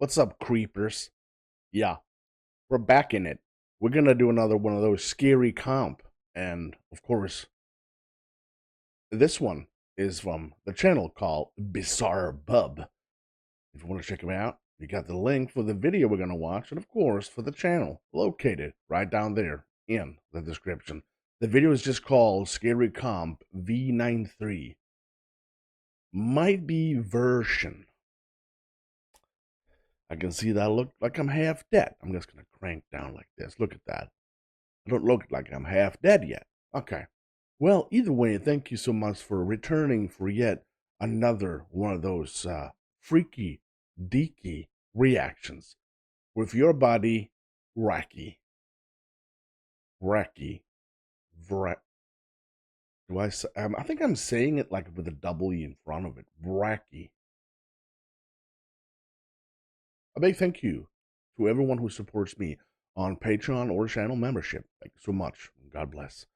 What's up, creepers? Yeah, we're back in it. We're gonna do another one of those scary comp. And, of course, this one is from the channel called BizarreBub. If you want to check them out, you got the link for the video we're gonna watch, and of course, for the channel, located right down there in the description. The video is just called Scary Comp V93. Might be version. I can see that I look like I'm half dead. I'm just going to crank down like this. Look at that. I don't look like I'm half dead yet. Okay. Well, either way, thank you so much for returning for yet another one of those freaky, deaky reactions with your buddy, Recky. Recky. Do I say, I think I'm saying it like with a double E in front of it. Recky. A big thank you to everyone who supports me on Patreon or channel membership. Thank you so much. God bless.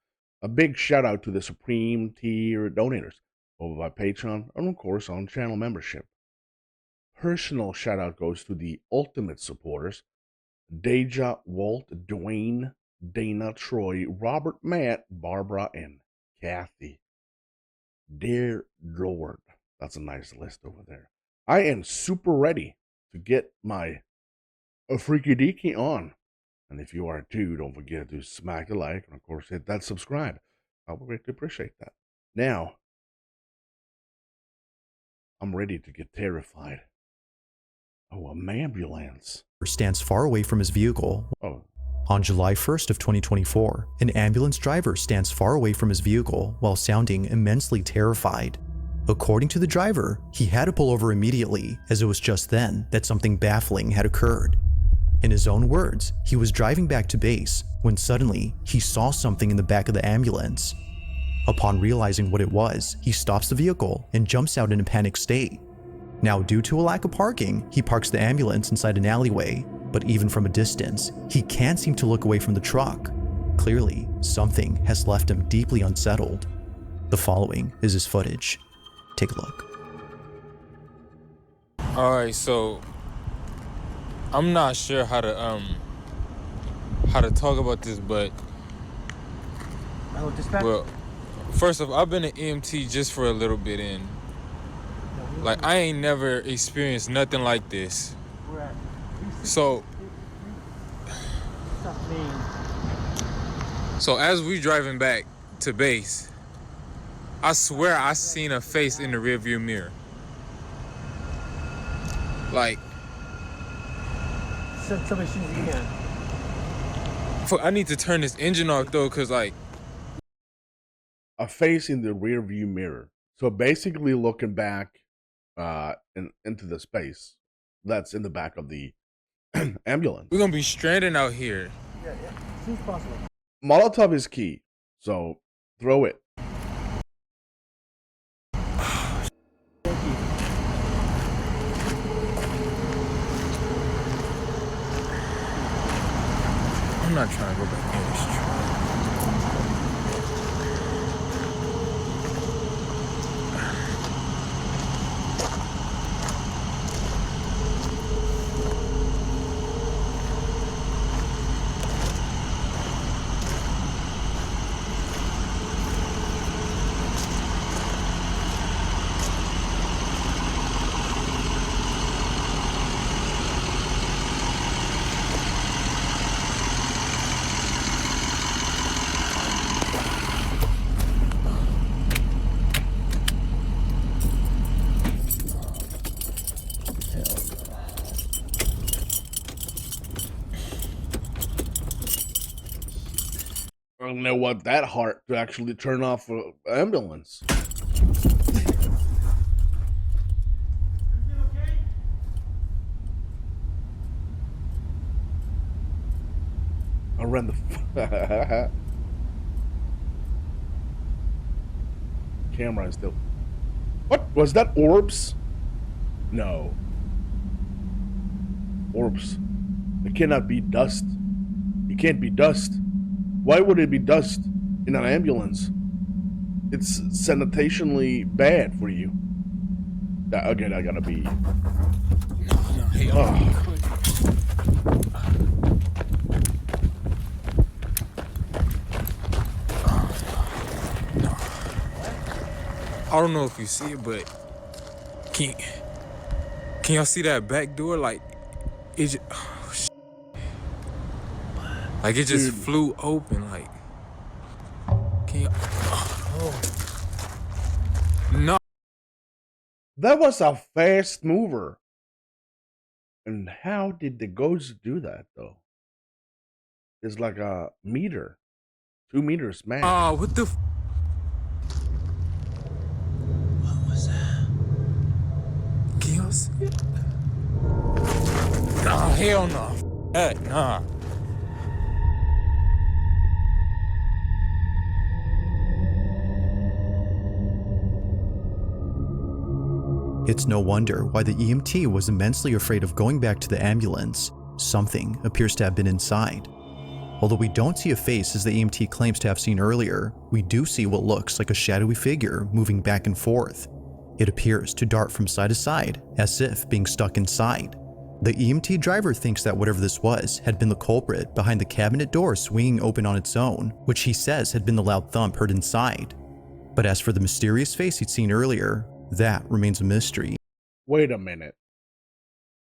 A big shout out to the Supreme tier donators over by Patreon and, of course, on channel membership. Personal shout out goes to the ultimate supporters: Deja, Walt, Dwayne, Dana, Troy, Robert, Matt, Barbara, and Kathy. Dear Lord, that's a nice list over there. I am super ready to get my freaky deaky on. And if you are too, don't forget to smack the like and, of course, hit that subscribe. I would greatly appreciate that. Now, I'm ready to get terrified. Oh, a ambulance. Stands far away from his vehicle. Oh. On July 1st of 2024, an ambulance driver stands far away from his vehicle while sounding immensely terrified. According to the driver, he had to pull over immediately, as it was just then that something baffling had occurred. In his own words, he was driving back to base when suddenly he saw something in the back of the ambulance. Upon realizing what it was, he stops the vehicle and jumps out in a panicked state. Now, due to a lack of parking, he parks the ambulance inside an alleyway, but even from a distance, he can't seem to look away from the truck. Clearly, something has left him deeply unsettled. The following is his footage. Take a look. Alright, so I'm not sure how to talk about this, but well, first off, I've been an EMT just for a little bit, and like I ain't never experienced nothing like this. So as we driving back to base, I swear I seen a face in the rearview mirror. Like, tell me as soon as you can. I need to turn this engine off though, cause like a face in the rear view mirror. So basically, looking back into the space that's in the back of the ambulance. we're gonna be stranded out here. Yeah, as soon as possible. Molotov is key, so throw it. Thank you. I'm not trying to go back in this truck. I don't know what that heart to actually turn off an ambulance. I ran the camera is still. What was that? Orbs? No. Orbs. It cannot be dust. It can't be dust. Why would it be dust in an ambulance? It's sanitationally bad for you. That, again, I gotta be. Hey, I don't know if you see it, but can y'all see that back door? Like it just, like it just flew open. Like can you? Oh. No. That was a fast mover. And how did the ghost do that though? It's like a meter, 2 meters max. Oh, what the? What was that? Can y'all see it? Nah, hell no. Heck, nah. It's no wonder why the EMT was immensely afraid of going back to the ambulance. Something appears to have been inside. Although we don't see a face as the EMT claims to have seen earlier, we do see what looks like a shadowy figure moving back and forth. It appears to dart from side to side, as if being stuck inside. The EMT driver thinks that whatever this was had been the culprit behind the cabinet door swinging open on its own, which he says had been the loud thump heard inside. But as for the mysterious face he'd seen earlier, that remains a mystery. Wait a minute.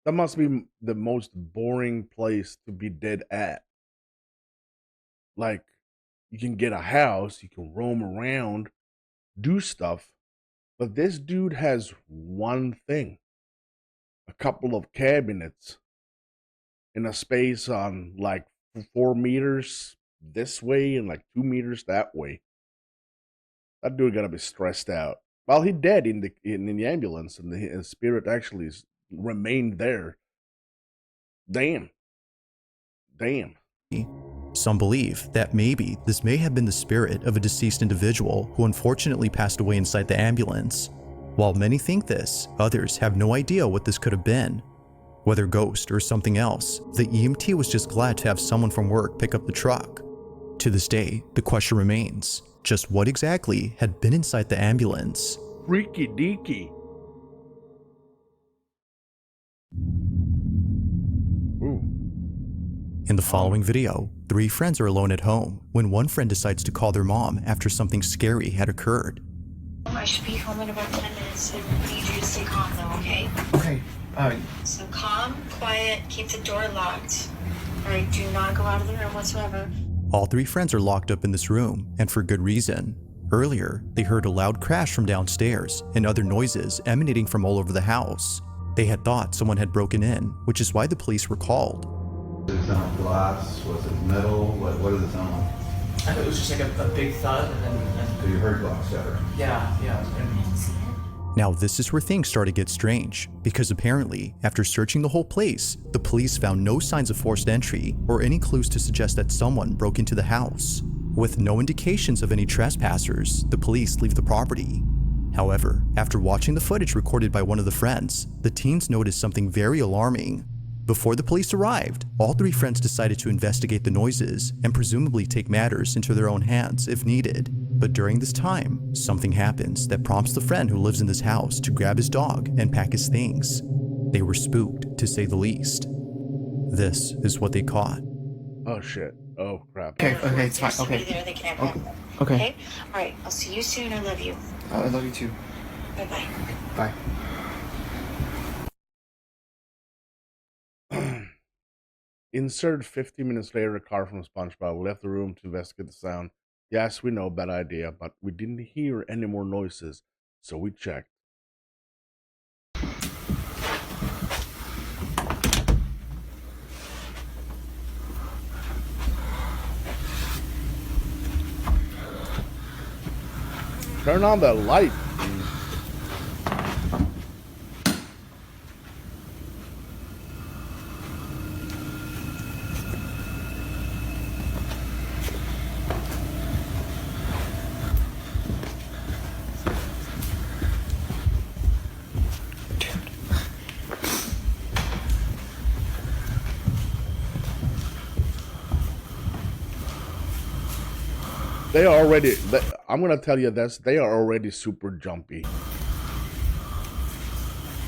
That must be the most boring place to be dead at. Like, you can get a house, you can roam around, do stuff, but this dude has one thing. A couple of cabinets in a space on like 4 meters this way and like 2 meters that way. That dude gotta be stressed out. Well, he dead in the ambulance, and his spirit actually remained there. Damn. Some believe that maybe this may have been the spirit of a deceased individual who unfortunately passed away inside the ambulance. While many think this, others have no idea what this could have been. Whether ghost or something else, the EMT was just glad to have someone from work pick up the truck. To this day, the question remains, just what exactly had been inside the ambulance? Freaky deaky. Ooh. In the following video, 3 friends are alone at home when one friend decides to call their mom after something scary had occurred. I should be home in about 10 minutes. I need you to stay calm though, okay? Okay. So calm, quiet, keep the door locked. Alright, do not go out of the room whatsoever. All 3 friends are locked up in this room, and for good reason. Earlier, they heard a loud crash from downstairs and other noises emanating from all over the house. They had thought someone had broken in, which is why the police were called. Did it sound like glass? Was it metal? What did it sound like? I thought it was just like a big thud, and So you heard glass shatter? yeah. Now this is where things start to get strange, because apparently, after searching the whole place, the police found no signs of forced entry or any clues to suggest that someone broke into the house. With no indications of any trespassers, the police leave the property. However, after watching the footage recorded by one of the friends, the teens noticed something very alarming. Before the police arrived, all 3 friends decided to investigate the noises and presumably take matters into their own hands if needed. But during this time, something happens that prompts the friend who lives in this house to grab his dog and pack his things. They were spooked, to say the least. This is what they caught. Oh shit. Oh crap. Okay, it's fine. There's somebody Okay. there, they can have help. Okay. Alright, I'll see you soon. I love you. I love you too. Bye-bye. Bye. Insert 50 minutes later, a car from SpongeBob left the room to investigate the sound. Yes, we know, bad idea, but we didn't hear any more noises, so we checked. Turn on the light. They are already, I'm going to tell you this, they are already super jumpy.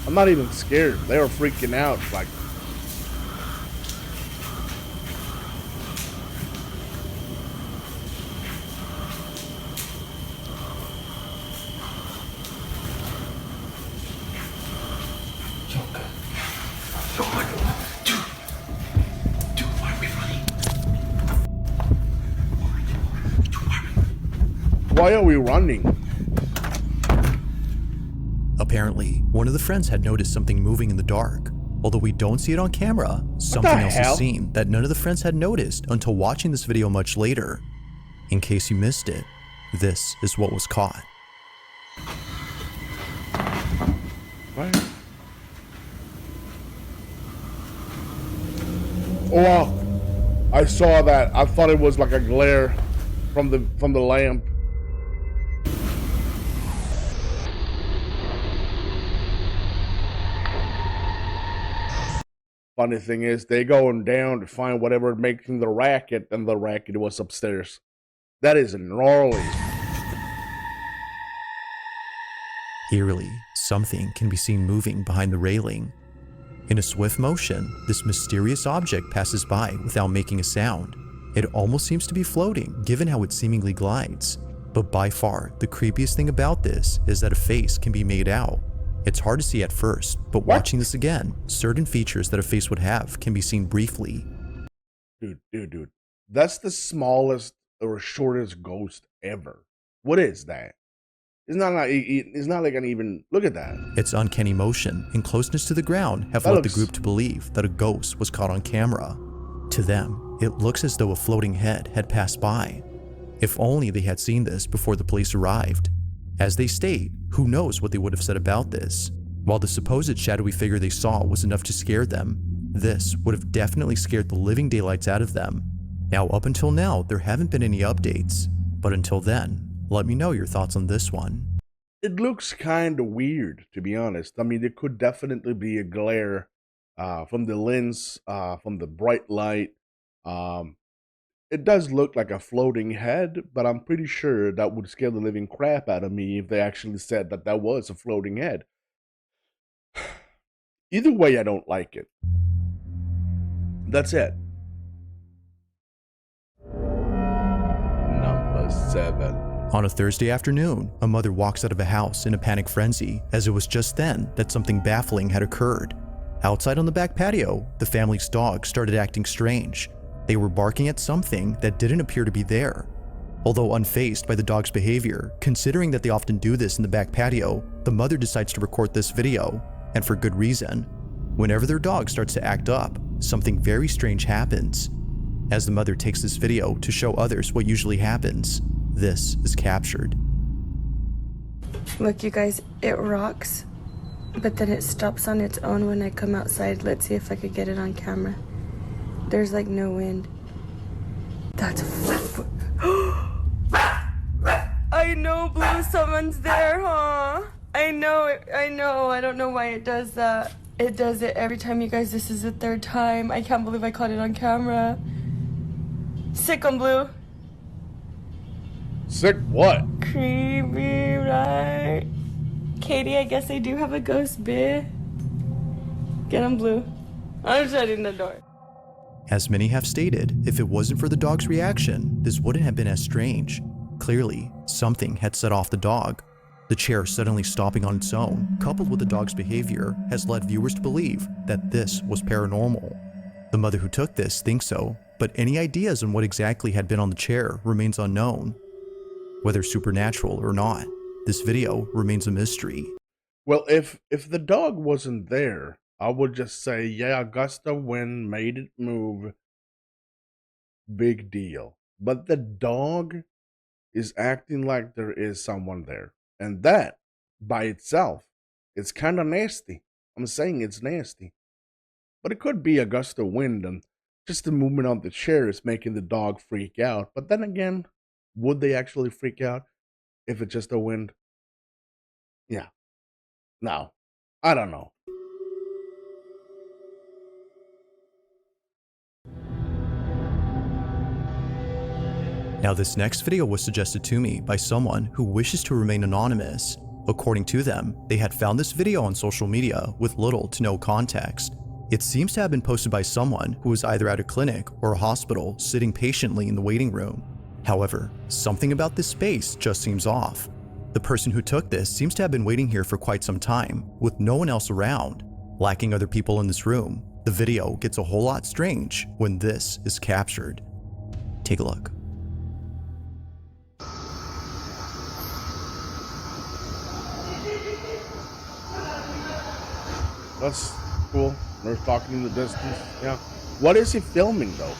I'm not even scared. They were freaking out. Like, Dude, why are we running? why are we running? Apparently, one of the friends had noticed something moving in the dark. Although we don't see it on camera, something else hell? is seen that none of the friends had noticed until watching this video much later. In case you missed it, this is what was caught. What? Oh, I saw that. I thought it was like a glare from the lamp. Funny thing is, they going down to find whatever making the racket, and the racket was upstairs. That is gnarly. Eerily, something can be seen moving behind the railing. In a swift motion, this mysterious object passes by without making a sound. It almost seems to be floating, given how it seemingly glides. But by far, the creepiest thing about this is that a face can be made out. It's hard to see at first, but watching this again, certain features that a face would have can be seen briefly. Dude. That's the smallest or shortest ghost ever. What is that? It's not like an even, look at that. Its uncanny motion and closeness to the ground have led the group to believe that a ghost was caught on camera. To them, it looks as though a floating head had passed by. If only they had seen this before the police arrived. As they state, who knows what they would have said about this. While the supposed shadowy figure they saw was enough to scare them, this would have definitely scared the living daylights out of them. Now, up until now, there haven't been any updates, but until then, let me know your thoughts on this one. It looks kind of weird, to be honest. I mean, it could definitely be a glare from the lens, from the bright light. It does look like a floating head, but I'm pretty sure that would scare the living crap out of me if they actually said that that was a floating head. Either way, I don't like it. That's it. Number 7. On a Thursday afternoon, a mother walks out of a house in a panic frenzy, as it was just then that something baffling had occurred. Outside on the back patio, the family's dog started acting strange. They were barking at something that didn't appear to be there. Although unfazed by the dog's behavior, considering that they often do this in the back patio, the mother decides to record this video, and for good reason. Whenever their dog starts to act up, something very strange happens. As the mother takes this video to show others what usually happens, this is captured. Look, you guys, it rocks, but then it stops on its own when I come outside. Let's see if I could get it on camera. There's like no wind. That's I know, Blue, someone's there, huh? I know it, I know. I don't know why it does that. It does it every time, you guys. This is the 3rd time. I can't believe I caught it on camera. Sick on Blue. Sick what? Creepy, right? Katie, I guess I do have a ghost, bae. Get him, Blue. I'm shutting the door. As many have stated, if it wasn't for the dog's reaction, this wouldn't have been as strange. Clearly, something had set off the dog. The chair suddenly stopping on its own, coupled with the dog's behavior, has led viewers to believe that this was paranormal. The mother who took this thinks so, but any ideas on what exactly had been on the chair remains unknown. Whether supernatural or not, this video remains a mystery. Well, if the dog wasn't there, I would just say, yeah, a gust of wind made it move. Big deal. But the dog is acting like there is someone there. And that, by itself, it's kind of nasty. I'm saying it's nasty. But it could be a gust of wind, and just the movement of the chair is making the dog freak out. But then again, would they actually freak out if it's just a wind? Yeah. No. I don't know. Now, this next video was suggested to me by someone who wishes to remain anonymous. According to them, they had found this video on social media with little to no context. It seems to have been posted by someone who was either at a clinic or a hospital sitting patiently in the waiting room. However, something about this space just seems off. The person who took this seems to have been waiting here for quite some time, with no one else around. Lacking other people in this room, the video gets a whole lot strange when this is captured. Take a look. That's cool. They're talking in the distance. Yeah. What is he filming though?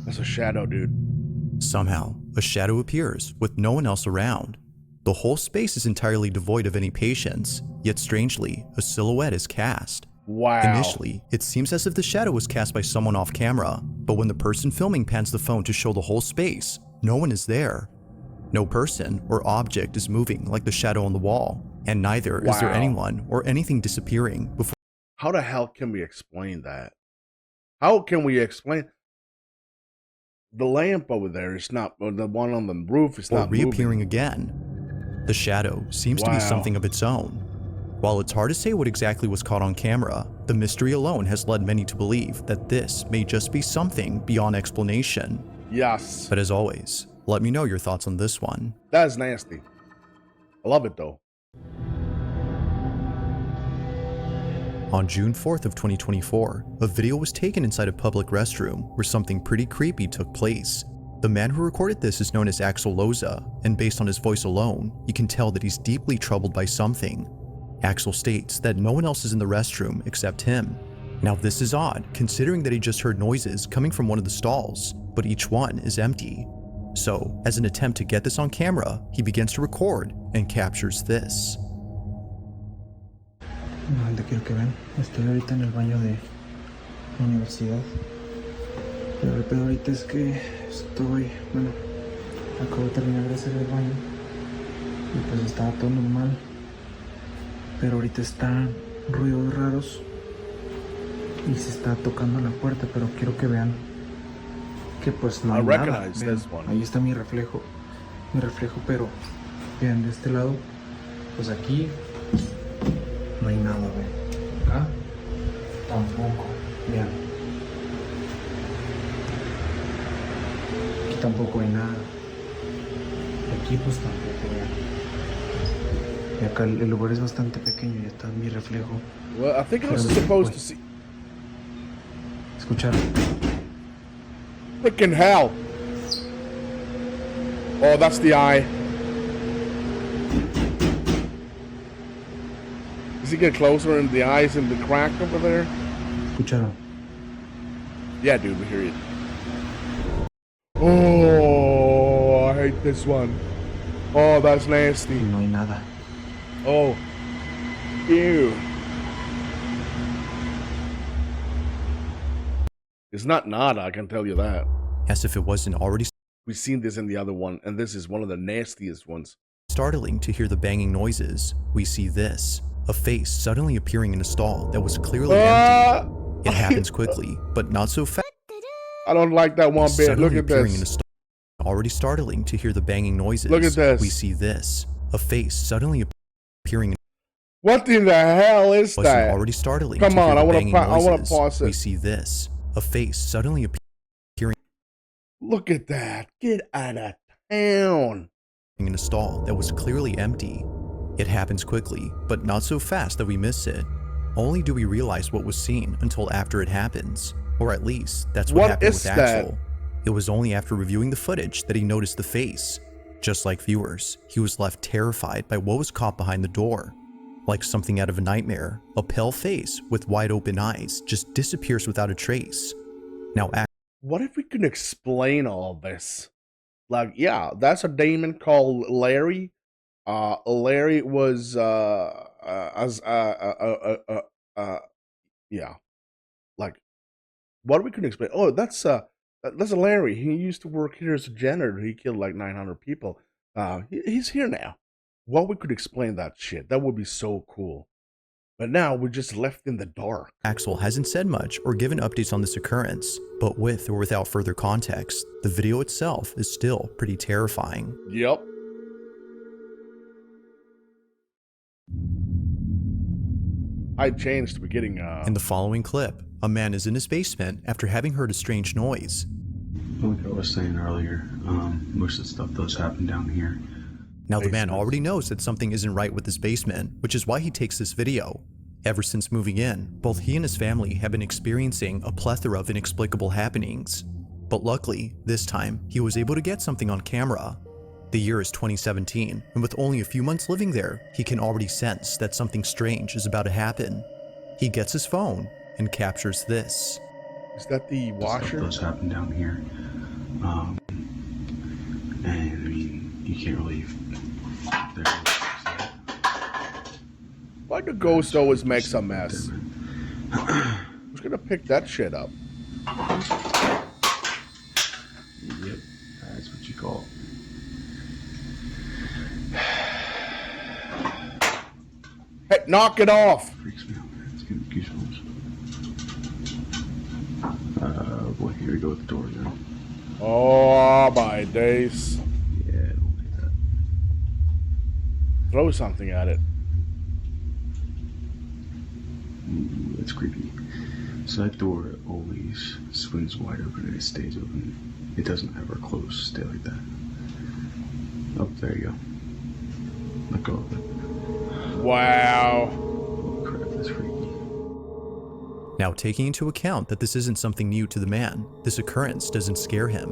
That's a shadow, dude. Somehow, a shadow appears with no one else around. The whole space is entirely devoid of any patients, yet strangely, a silhouette is cast. Wow. Initially, it seems as if the shadow was cast by someone off camera, but when the person filming pans the phone to show the whole space, no one is there. No person or object is moving like the shadow on the wall, and neither is there anyone or anything disappearing before. How the hell can we explain that? How can we explain? The lamp over there is not, or the one on the roof is not reappearing moving again. The shadow seems to be Wow. something of its own. While it's hard to say what exactly was caught on camera, the mystery alone has led many to believe that this may just be something beyond explanation. Yes. But as always, let me know your thoughts on this one. That's nasty. I love it though. On June 4th of 2024, a video was taken inside a public restroom where something pretty creepy took place. The man who recorded this is known as Axel Loza, and based on his voice alone, you can tell that he's deeply troubled by something. Axel states that no one else is in the restroom except him. Now this is odd, considering that he just heard noises coming from one of the stalls, but each one is empty. So, as an attempt to get this on camera, he begins to record and captures this. No, te quiero que vean. Estoy ahorita en el baño de la universidad. Pero el pedo ahorita es que acabo de terminar de hacer el baño. Y pues estaba todo normal. Pero ahorita están ruidos raros. Y se está tocando la puerta, pero quiero que vean que pues no hay nada. Vean, ahí está mi reflejo. Pero vean de este lado, pues aquí no hay nada, vean. Acá tampoco, vean. Aquí tampoco hay nada. Aquí pues tampoco, vean. Y acá el lugar es bastante pequeño y está mi reflejo. Well, I think I was supposed to see. ¿Escucharon? Freaking hell. Oh, that's the eye. Does he get closer and the eyes in the crack over there? ¿Escucharon? Yeah, dude, we hear you. Oh, I hate this one. Oh, that's nasty. No hay nada. Oh. Ew. It's not nada, I can tell you that. As if it wasn't already We've seen this in the other one, and this is one of the nastiest ones. startling to hear the banging noises, we see this. A face suddenly appearing in a stall that was clearly empty. It happens quickly, but not so fast. I don't like that one bit. Look at appearing in a this. stall. Already startling to hear the banging noises. Look at this. We see this. A face suddenly appearing in What in the hell is wasn't that? already startling Come to hear on, the I banging want to noises. pause it. We see this. A face suddenly appearing Look at that. Get out of town. in a stall that was clearly empty. It happens quickly, but not so fast that we miss it. Only do we realize what was seen until after it happens. Or at least, that's what happened with Axel. It was only after reviewing the footage that he noticed the face. Just like viewers, he was left terrified by what was caught behind the door. Like something out of a nightmare, a pale face with wide open eyes just disappears without a trace. Now, What if we could explain all this? Like, yeah, that's a demon called Larry. Larry was yeah. Like, what we can explain? Oh, that's a Larry. He used to work here as a janitor. He killed like 900 people. He's here now. Well, we could explain that shit. That would be so cool. But now we're just left in the dark. Axel hasn't said much or given updates on this occurrence, but with or without further context, the video itself is still pretty terrifying. Yep. I changed to getting In the following clip, a man is in his basement after having heard a strange noise. Like I was saying earlier, most of the stuff does happen down here. Now the man already knows that something isn't right with his basement, which is why he takes this video. Ever since moving in, both he and his family have been experiencing a plethora of inexplicable happenings. But luckily, this time, he was able to get something on camera. The year is 2017, and with only a few months living there, he can already sense that something strange is about to happen. He gets his phone and captures this. Is that the washer? Stuff does happen down here. And I mean, you can't really. Why the ghost always makes a mess? Who's gonna pick that shit up? Yep, that's what you call it. Hey, knock it off! Freaks me out, man. It's giving me goosebumps. Boy, here we go with the door now. Oh my days. Yeah, I don't like that. Throw something at it. Ooh, that's creepy. So that door always swings wide open and it stays open. It doesn't ever close, stay like that. Oh, there you go. Let go of it. Wow. Oh crap, that's freaky. Now, taking into account that this isn't something new to the man, this occurrence doesn't scare him,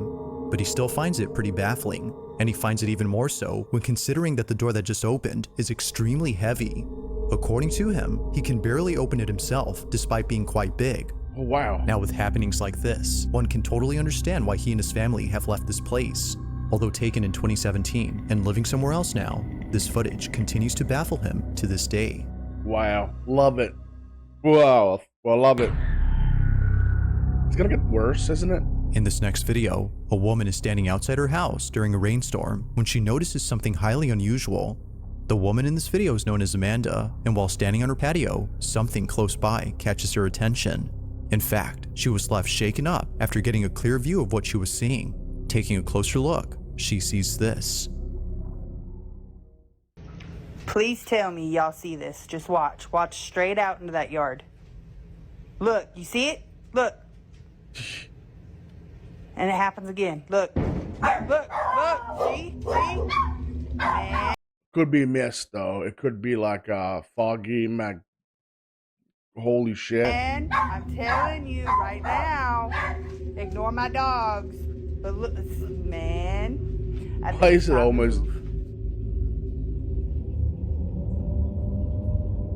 but he still finds it pretty baffling, and he finds it even more so when considering that the door that just opened is extremely heavy. According to him, he can barely open it himself despite being quite big. Oh wow. Now with happenings like this, one can totally understand why he and his family have left this place. Although taken in 2017 and living somewhere else now, this footage continues to baffle him to this day. Wow. Love it. Wow. Well, love it. It's gonna get worse, isn't it? In this next video, a woman is standing outside her house during a rainstorm when she notices something highly unusual. The woman in this video is known as Amanda, and while standing on her patio, something close by catches her attention. In fact, she was left shaken up after getting a clear view of what she was seeing. Taking a closer look, she sees this. Please tell me y'all see this. Just watch. Watch straight out into that yard. Look, you see it? Look. And it happens again. Look. Look. See? Man. Could be mist though. It could be like foggy holy shit. And I'm telling you right now, ignore my dogs. But look, man. Why is it almost?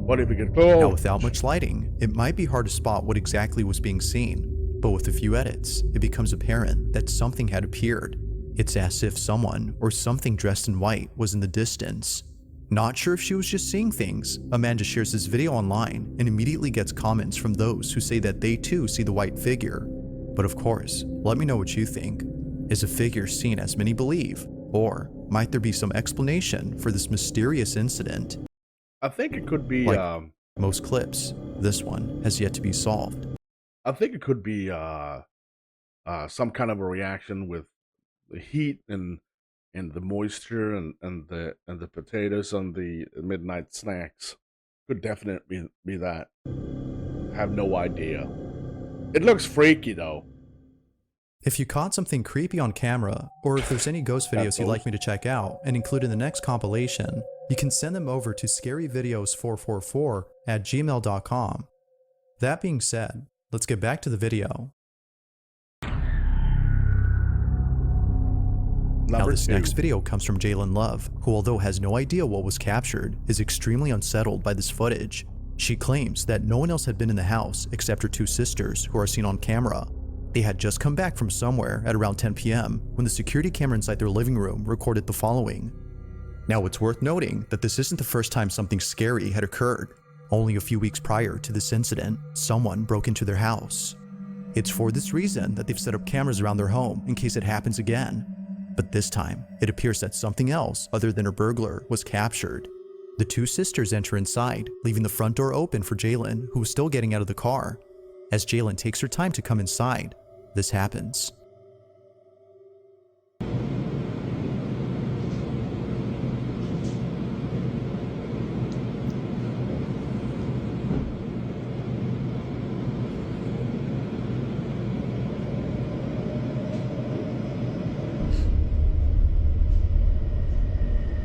What if we could? Oh. Now without much lighting, it might be hard to spot what exactly was being seen, but with a few edits, it becomes apparent that something had appeared. It's as if someone or something dressed in white was in the distance. Not sure if she was just seeing things, Amanda shares this video online and immediately gets comments from those who say that they too see the white figure. But of course, let me know what you think. Is a figure seen as many believe, or might there be some explanation for this mysterious incident? I think it could be Like most clips, this one has yet to be solved. I think it could be some kind of a reaction with the heat and the moisture and the potatoes on the midnight snacks. Could definitely be that. Have no idea. It looks freaky though. If you caught something creepy on camera, or if there's any ghost videos you'd like me to check out and include in the next compilation, you can send them over to scaryvideos444@gmail.com. That being said, let's get back to the video. Now this next video comes from Jalen Love, who although has no idea what was captured, is extremely unsettled by this footage. She claims that no one else had been in the house except her two sisters, who are seen on camera. They had just come back from somewhere at around 10 p.m. when the security camera inside their living room recorded the following. Now it's worth noting that this isn't the first time something scary had occurred. Only a few weeks prior to this incident, someone broke into their house. It's for this reason that they've set up cameras around their home in case it happens again. But this time, it appears that something else other than her burglar was captured. The two sisters enter inside, leaving the front door open for Jalen, who was still getting out of the car. As Jalen takes her time to come inside, this happens.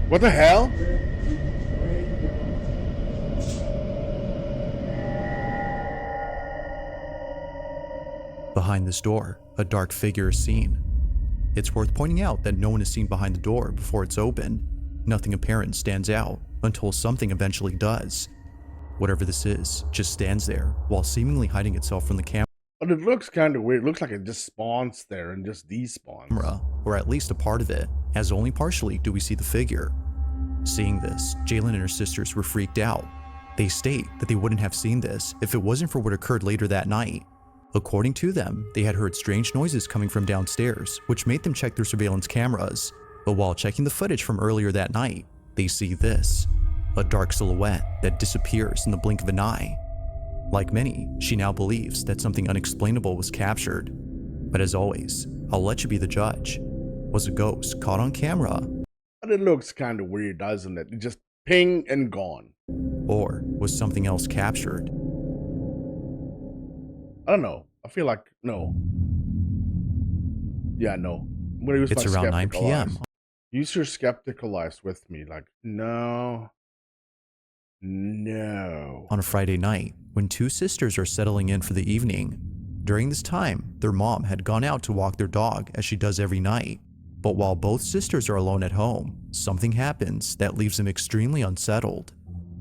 What the hell? Behind this door, a dark figure is seen. It's worth pointing out that no one is seen behind the door before it's opened. Nothing apparent stands out until something eventually does. Whatever this is just stands there while seemingly hiding itself from the camera, But it looks kind of weird. It looks like it just spawns there and just despawns. or at least a part of it, as only partially do we see the figure. Seeing this, Jalen and her sisters were freaked out. They state that they wouldn't have seen this if it wasn't for what occurred later that night. According to them, they had heard strange noises coming from downstairs, which made them check their surveillance cameras. But while checking the footage from earlier that night, they see this, a dark silhouette that disappears in the blink of an eye. Like many, she now believes that something unexplainable was captured. But as always, I'll let you be the judge. Was a ghost caught on camera? But it looks kind of weird, doesn't it? It just ping and gone. Or was something else captured? I don't know. I feel like no. Yeah, no. I'm gonna use It's my around 9 skeptical p.m. eyes. Use your skeptical eyes with me. Like, no. No. On a Friday night, when two sisters are settling in for the evening. During this time, their mom had gone out to walk their dog as she does every night. But while both sisters are alone at home, something happens that leaves them extremely unsettled.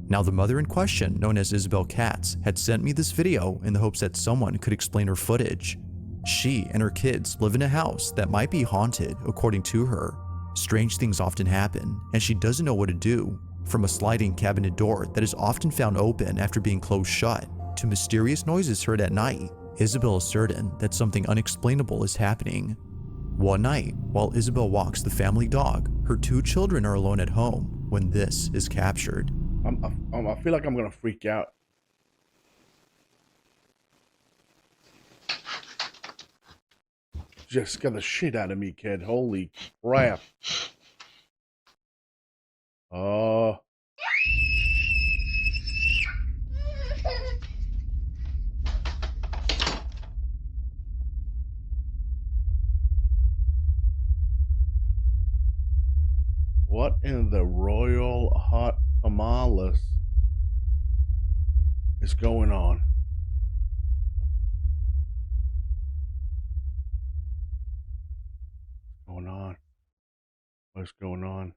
Now, the mother in question, known as Isabel Katz, had sent me this video in the hopes that someone could explain her footage. She and her kids live in a house that might be haunted, according to her. Strange things often happen, and she doesn't know what to do. From a sliding cabinet door that is often found open after being closed shut, to mysterious noises heard at night, Isabel is certain that something unexplainable is happening. One night, while Isabel walks the family dog, her two children are alone at home when this is captured. I feel like I'm gonna freak out. Just scared the shit out of me, kid. Holy crap. Oh. What in the royal hot tamales is going on? What's going on? What's going on?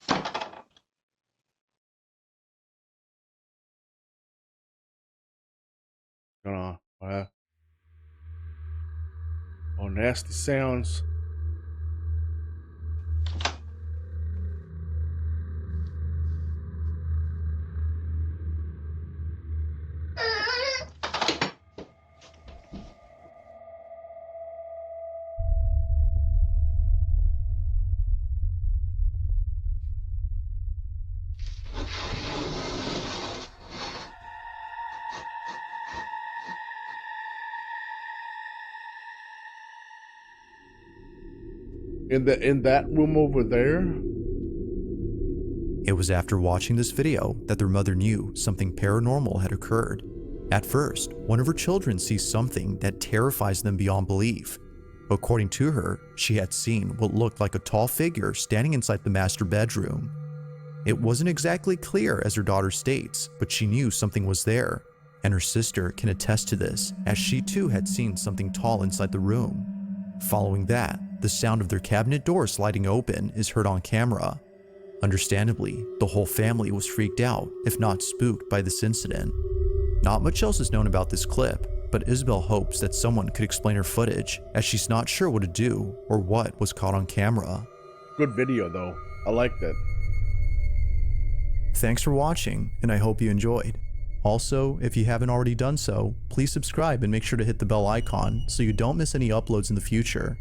What's going on? What? Oh, nasty sounds. In that room over there? It was after watching this video that their mother knew something paranormal had occurred. At first, one of her children sees something that terrifies them beyond belief. According to her, she had seen what looked like a tall figure standing inside the master bedroom. It wasn't exactly clear, as her daughter states, but she knew something was there, and her sister can attest to this, as she too had seen something tall inside the room. Following that, the sound of their cabinet door sliding open is heard on camera. Understandably, the whole family was freaked out, if not spooked, by this incident. Not much else is known about this clip, but Isabel hopes that someone could explain her footage, as she's not sure what to do or what was caught on camera. Good video though. I liked it. Thanks for watching, and I hope you enjoyed. Also, if you haven't already done so, please subscribe and make sure to hit the bell icon so you don't miss any uploads in the future.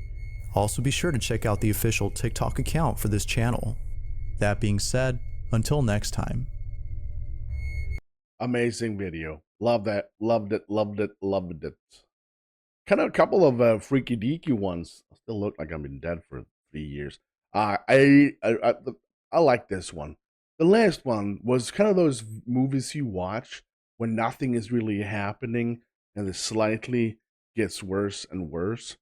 Also be sure to check out the official TikTok account for this channel. That being said, until next time. Amazing video. Love that. Loved it. Loved it. Loved it. Kind of a couple of freaky deaky ones. I still look like I've been dead for 3 years. I like this one. The last one was kind of those movies you watch when nothing is really happening and it slightly gets worse and worse.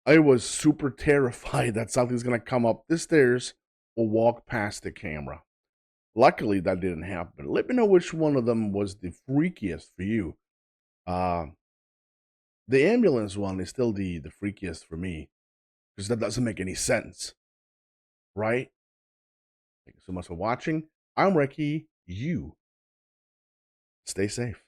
I was super terrified that something's gonna come up the stairs or walk past the camera. Luckily, that didn't happen. Let me know which one of them was the freakiest for you. The ambulance one is still the freakiest for me because that doesn't make any sense, right? Thank you so much for watching. I'm Recky. You stay safe.